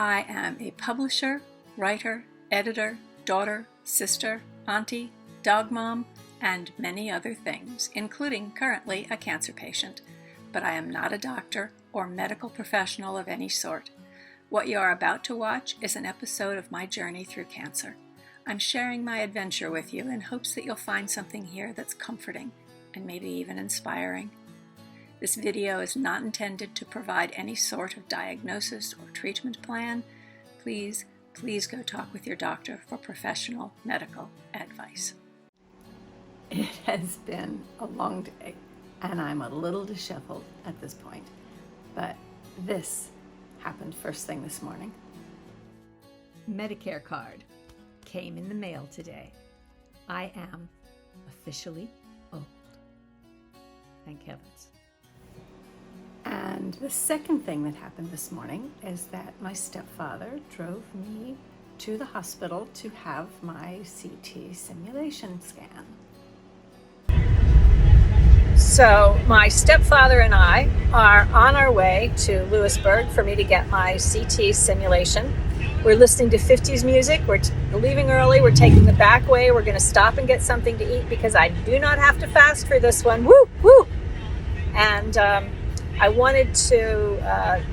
I am a publisher, writer, editor, daughter, sister, auntie, dog mom, and many other things, including currently a cancer patient. But I am not a doctor or medical professional of any sort. What you are about to watch is an episode of my journey through cancer. I'm sharing my adventure with you in hopes that you'll find something here that's comforting and maybe even inspiring. This video is not intended to provide any sort of diagnosis or treatment plan. Please go talk with your doctor for professional medical advice. It has been a long day, and I'm a little disheveled at this point, but this happened first thing this morning. Medicare Card came in the mail today. I am officially old. Thank heavens. And the second thing that happened this morning is that my stepfather drove me to the hospital to have my CT simulation scan. So my stepfather and I are on our way to Lewisburg for me to get my CT simulation. We're listening to 50s music. We're leaving early. We're taking the back way. We're going to stop and get something to eat because I do not have to fast for this one. Woo, woo! And I wanted to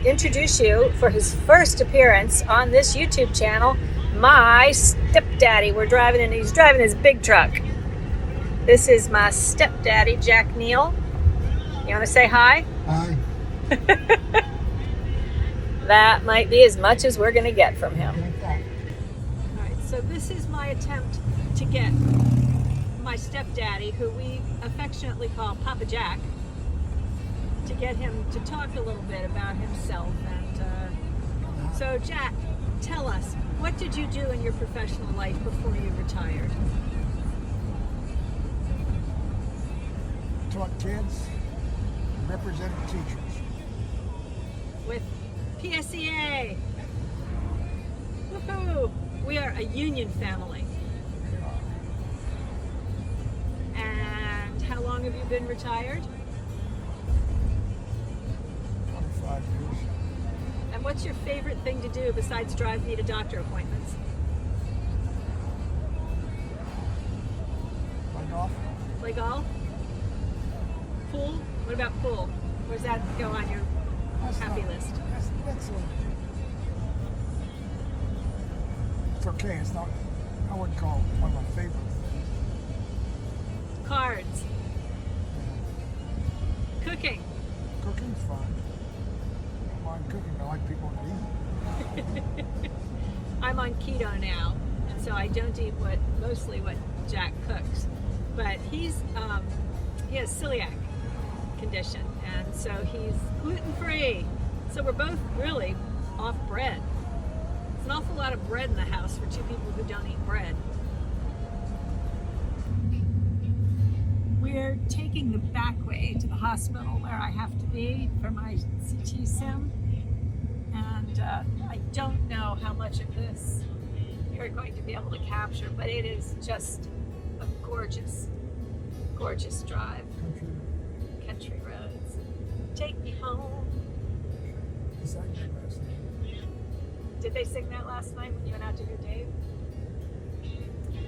introduce you for his first appearance on this YouTube channel, my stepdaddy. We're driving and he's driving his big truck. This is my stepdaddy, Jack Neal. You want to say hi? Hi. That might be as much as we're going to get from him. All right, so this is my attempt to get my stepdaddy, who we affectionately call Papa Jack, to get him to talk a little bit about himself. And so Jack, tell us, what did you do in your professional life before you retired? Taught kids, represented teachers. With PSEA. Woohoo! We are a union family. And how long have you been retired? 25 years. And what's your favorite thing to do besides drive me to doctor appointments? Play golf. Play golf? Pool? What about pool? Where does that go on your happy list? It's okay. It's not. I wouldn't call it one of my favorite things. Cards. Cooking. Cooking's fun. I don't mind cooking. I like people to eat. I'm on keto now, and so I don't eat mostly what Jack cooks. But he has celiac condition, and so he's gluten-free. So we're both really off bread. It's an awful lot of bread in the house for two people who don't eat bread. We're taking the back way to the hospital where I have to be for my CT sim, and I don't know how much of this you're going to be able to capture, but it is just a gorgeous, gorgeous drive. Country roads. Take me home. Did they sing that last night when you went out to hear Dave?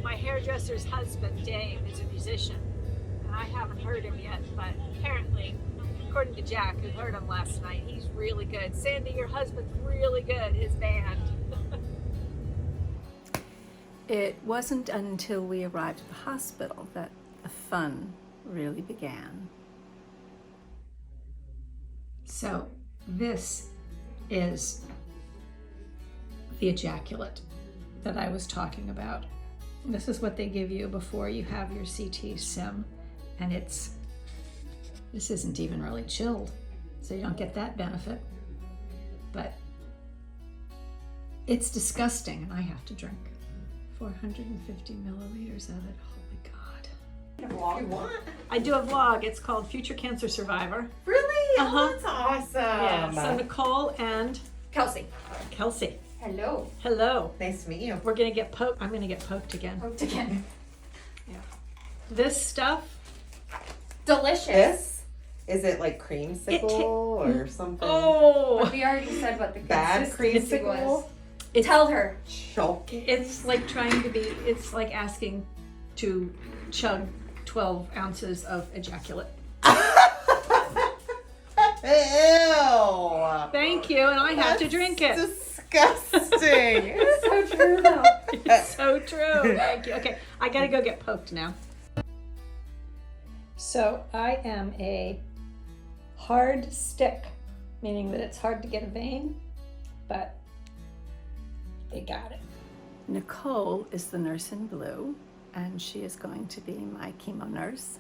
My hairdresser's husband, Dave, is a musician, and I haven't heard him yet, but apparently, according to Jack, who heard him last night, he's really good. Sandy, your husband's really good, his band. It wasn't until we arrived at the hospital that the fun really began. So this is the ejaculate that I was talking about. This is what they give you before you have your CT sim, and this isn't even really chilled, so you don't get that benefit. But it's disgusting, and I have to drink 450 milliliters of it. Holy God. You want? I do a vlog. It's called Future Cancer Survivor. Really? Uh-huh. Oh, that's awesome. Yeah. So Nicole and Kelsey. Hello. Hello. Nice to meet you. We're gonna get poked. I'm gonna get poked again. Poked again. Yeah. This stuff. Delicious. Is it like creamsicle or something? Oh, But we already said what the Bad consistency creamsicle? was. Tell her. Choking. it's like trying to be, it's like asking to chug 12 ounces of ejaculate. Ew. Thank you, and I have to drink it. Disgusting. So true though. It's so true. Thank you. Okay, I gotta go get poked now. So I am a hard stick, meaning that it's hard to get a vein, but they got it. Nicole is the nurse in blue, and she is going to be my chemo nurse.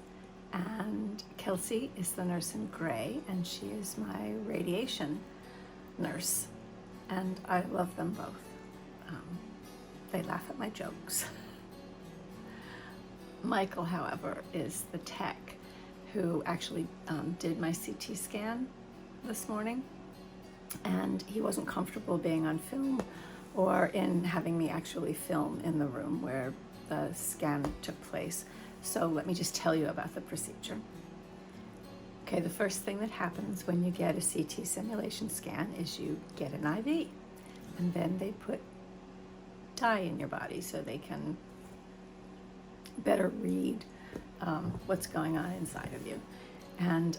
And Kelsey is the nurse in gray, and she is my radiation nurse. And I love them both. They laugh at my jokes. Michael, however, is the tech who actually did my CT scan this morning. And he wasn't comfortable being on film or in having me actually film in the room where the scan took place. So let me just tell you about the procedure. Okay, the first thing that happens when you get a CT simulation scan is you get an IV, and then they put dye in your body so they can better read what's going on inside of you. And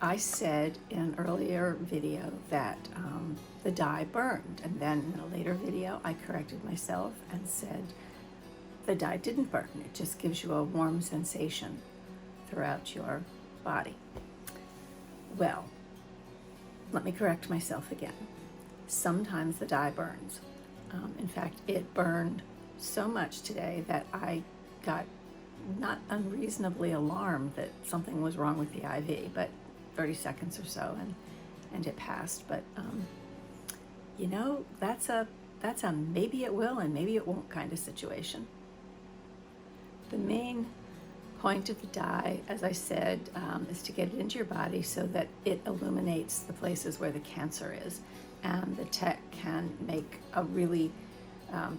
I said in an earlier video that the dye burned, and then in a later video I corrected myself and said the dye didn't burn. It just gives you a warm sensation throughout your body. Well, let me correct myself again. Sometimes the dye burns. In fact, it burned so much today that I got not unreasonably alarmed that something was wrong with the IV, but 30 seconds or so and it passed. But you know, that's a maybe it will and maybe it won't kind of situation. The main point of the dye, as I said, is to get it into your body so that it illuminates the places where the cancer is. And the tech can make a really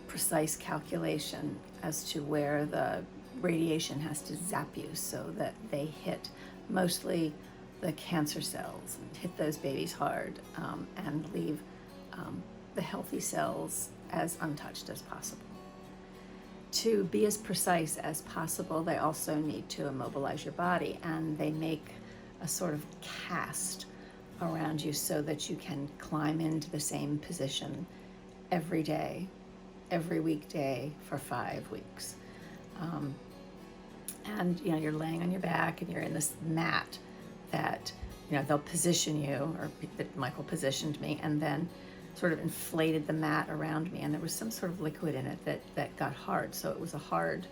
precise calculation as to where the radiation has to zap you so that they hit mostly the cancer cells, and hit those babies hard, and leave the healthy cells as untouched as possible. To be as precise as possible, they also need to immobilize your body, and they make a sort of cast around you so that you can climb into the same position every day, every weekday for 5 weeks. And you know, you're laying on your back and you're in this mat that, you know, they'll position you, or that Michael positioned me, and then sort of inflated the mat around me, and there was some sort of liquid in it that got hard. So it was a hard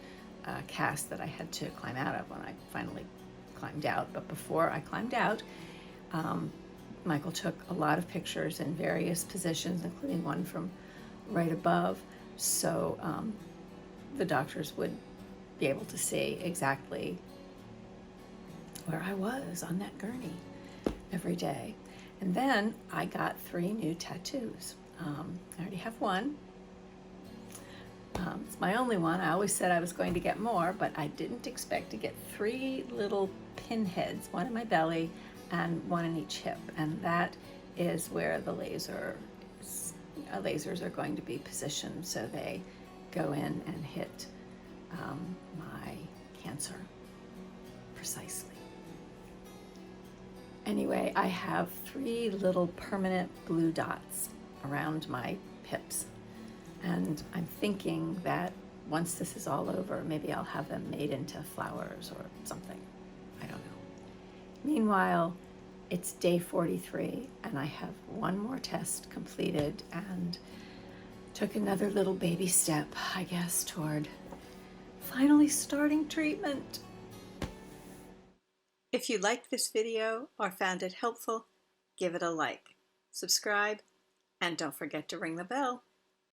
cast that I had to climb out of when I finally climbed out. But before I climbed out, Michael took a lot of pictures in various positions, including one from right above, so the doctors would be able to see exactly where I was on that gurney every day. And then I got 3 new tattoos. I already have one. It's my only one. I always said I was going to get more, but I didn't expect to get 3 little pinheads, one in my belly and one in each hip. And that is where the lasers are going to be positioned, so they go in and hit my cancer precisely. Anyway, I have 3 little permanent blue dots around my hips, and I'm thinking that once this is all over, maybe I'll have them made into flowers or something. I don't know. Meanwhile, it's day 43, and I have 1 more test completed and took another little baby step, I guess, toward finally starting treatment. If you liked this video or found it helpful, give it a like, subscribe, and don't forget to ring the bell.